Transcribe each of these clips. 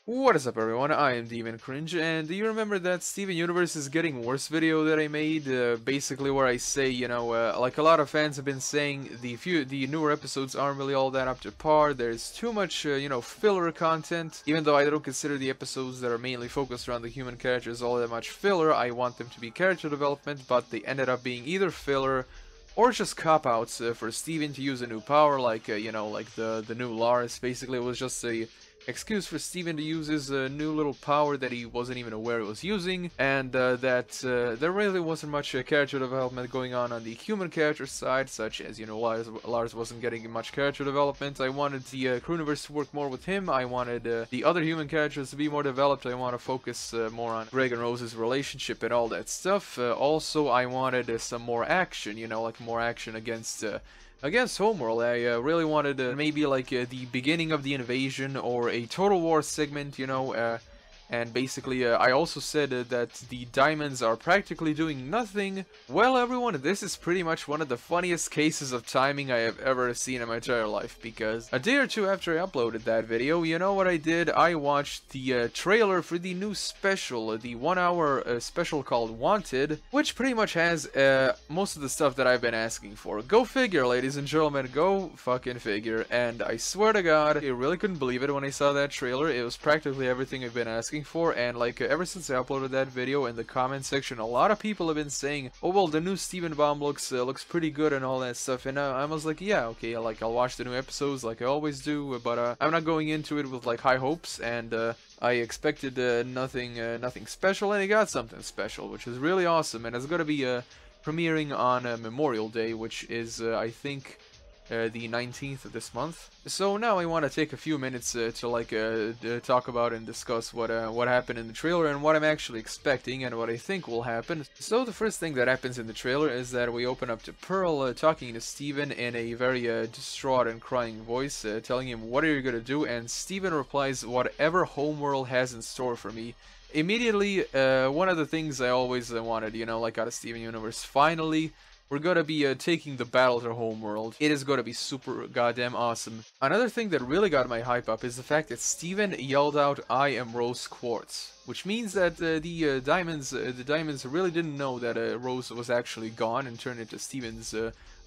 What is up, everyone? I am Demon Cringe, and do you remember that Steven Universe is getting worse video that I made? Basically, where I say, like a lot of fans have been saying, the newer episodes aren't really all that up to par. There's too much, filler content. Even though I don't consider the episodes that are mainly focused around the human characters all that much filler, I want them to be character development, but they ended up being either filler or just cop-outs for Steven to use a new power, like, like the new Lars. Basically, it was just a excuse for Steven to use his new little power that he wasn't even aware he was using, and there really wasn't much character development going on the human character side, such as, Lars wasn't getting much character development. I wanted the crewniverse to work more with him. I wanted the other human characters to be more developed. I want to focus more on Greg and Rose's relationship and all that stuff. Also, I wanted some more action, like more action against Homeworld. I really wanted maybe like the beginning of the invasion or a Total War segment, and basically I also said that the diamonds are practically doing nothing. Well, everyone, this is pretty much one of the funniest cases of timing I have ever seen in my entire life, because a day or two after I uploaded that video, you know what I did? I watched the trailer for the new special, the 1-hour special called Wanted, which pretty much has most of the stuff that I've been asking for. Go figure, ladies and gentlemen, go fucking figure. And I swear to God, I really couldn't believe it when I saw that trailer. It was practically everything I've been asking for, and like ever since I uploaded that video, in the comment section a lot of people have been saying, oh well, the new Steven Bomb looks pretty good and all that stuff, and I was like, yeah, okay, like I'll watch the new episodes like I always do, but I'm not going into it with like high hopes, and I expected nothing special, and I got something special, which is really awesome, and it's gonna be premiering on Memorial Day, which is I think the 19th of this month. So now I want to take a few minutes to like talk about and discuss what happened in the trailer and what I'm actually expecting and what I think will happen. So the first thing that happens in the trailer is that we open up to Pearl talking to Steven in a very distraught and crying voice, telling him, what are you gonna do? And Steven replies, whatever Homeworld has in store for me. Immediately, one of the things I always wanted, like out of Steven Universe, finally, we're gonna be taking the battle to Homeworld. It is gonna be super goddamn awesome. Another thing that really got my hype up is the fact that Steven yelled out, I am Rose Quartz. Which means that the diamonds really didn't know that Rose was actually gone and turned into Steven's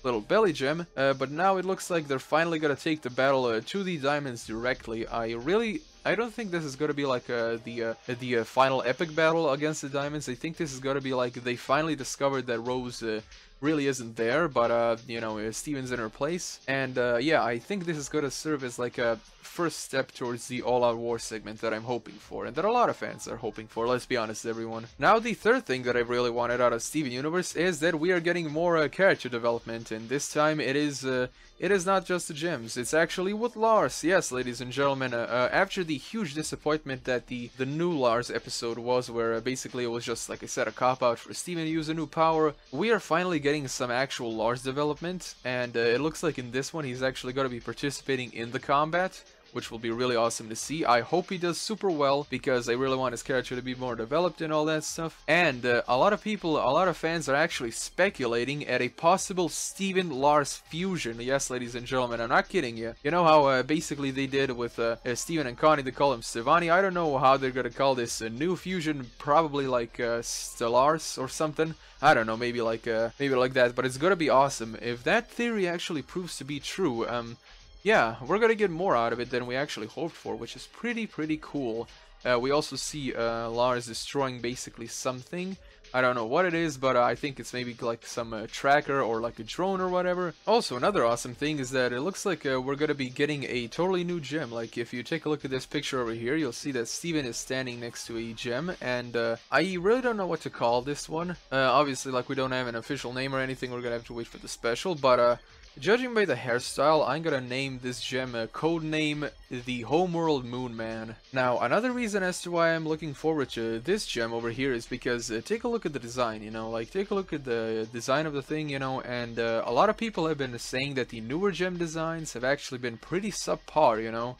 little belly gem. But now it looks like they're finally gonna take the battle to the diamonds directly. I don't think this is gonna be like the final epic battle against the diamonds. I think this is gonna be like they finally discovered that Rose really isn't there, but Steven's in her place, and yeah, I think this is gonna serve as like a first step towards the all-out war segment that I'm hoping for, and that a lot of fans are hoping for, let's be honest, everyone. Now, the third thing that I really wanted out of Steven Universe is that we are getting more character development, and this time it is not just the gems, it's actually with Lars. Yes, ladies and gentlemen, after the huge disappointment that the new Lars episode was, where basically it was just, like I said, a cop-out for Steven to use a new power, we are finally getting some actual Lars development, and it looks like in this one he's actually going to be participating in the combat, which will be really awesome to see. I hope he does super well, because I really want his character to be more developed and all that stuff. And a lot of fans are actually speculating at a possible Steven-Lars fusion. Yes, ladies and gentlemen, I'm not kidding you. You know how basically they did with Steven and Connie, they call him Stevani. I don't know how they're gonna call this a new fusion, probably like Stellars or something. I don't know, maybe like that, but it's gonna be awesome. If that theory actually proves to be true, yeah, we're gonna get more out of it than we actually hoped for, which is pretty cool. We also see Lars destroying basically something. I don't know what it is, but I think it's maybe like some tracker or like a drone or whatever. Also, another awesome thing is that it looks like we're gonna be getting a totally new gem. Like, if you take a look at this picture over here, you'll see that Steven is standing next to a gem, and I really don't know what to call this one. Obviously, like, we don't have an official name or anything, we're gonna have to wait for the special, but judging by the hairstyle, I'm gonna name this gem codename the Homeworld Moon Man. Now, another reason as to why I'm looking forward to this gem over here is because take a look at the design, like take a look at the design of the thing, and a lot of people have been saying that the newer gem designs have actually been pretty subpar,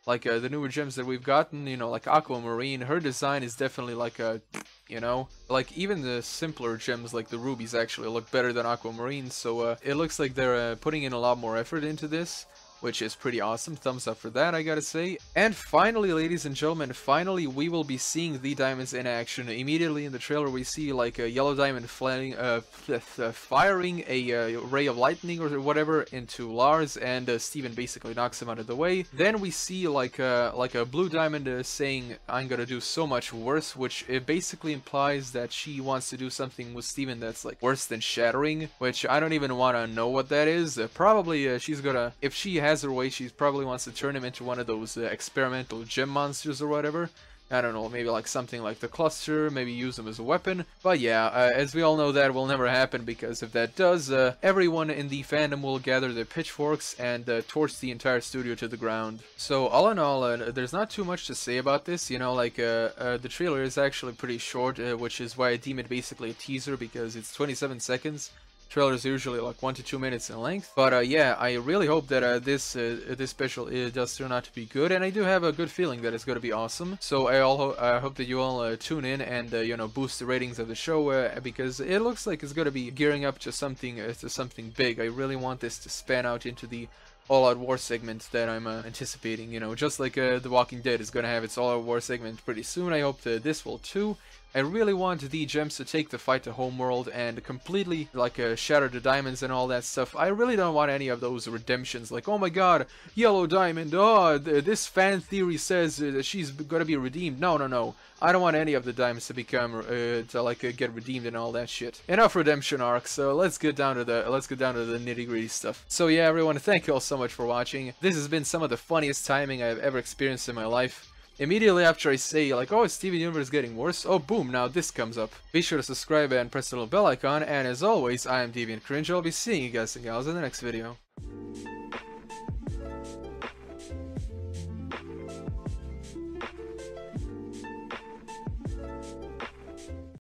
like the newer gems that we've gotten, like Aquamarine, her design is definitely like a, like even the simpler gems like the rubies actually look better than Aquamarine, so it looks like they're putting in a lot more effort into this. which is pretty awesome. Thumbs up for that, I gotta say. And finally, ladies and gentlemen, finally we will be seeing the diamonds in action. Immediately in the trailer we see like a yellow diamond firing a ray of lightning or whatever into Lars, and Steven basically knocks him out of the way. Then we see like a blue diamond saying, "I'm gonna do so much worse," which it basically implies that she wants to do something with Steven that's like worse than shattering, which I don't even want to know what that is. Probably she's gonna, if she has her way, she probably wants to turn him into one of those experimental gem monsters or whatever. I don't know, maybe like something like the cluster, maybe use them as a weapon. But yeah, as we all know, that will never happen, because if that does, everyone in the fandom will gather their pitchforks and torch the entire studio to the ground. So all in all, there's not too much to say about this, you know, like the trailer is actually pretty short, which is why I deem it basically a teaser, because it's 27 seconds. Trailers are usually like 1 to 2 minutes in length, but yeah, I really hope that this special does turn out to be good, and I do have a good feeling that it's going to be awesome. So I hope that you all tune in and you know, boost the ratings of the show, because it looks like it's going to be gearing up to something big. I really want this to span out into the all-out war segment that I'm anticipating. You know, just like The Walking Dead is going to have its all-out war segment pretty soon. I hope that this will too. I really want the gems to take the fight to Homeworld and completely like shatter the diamonds and all that stuff. I really don't want any of those redemptions like, oh my god, yellow diamond, oh, this fan theory says that she's gonna be redeemed. No, no, no. I don't want any of the diamonds to become get redeemed and all that shit. Enough redemption arcs. So let's get down to the nitty-gritty stuff. So yeah, everyone, thank you all so much for watching. This has been some of the funniest timing I've ever experienced in my life. Immediately after I say like, oh, Steven Universe is getting worse, oh boom, now this comes up. Be sure to subscribe and press the little bell icon, and as always, I am Deviant Cringe. I'll be seeing you guys and gals in the next video.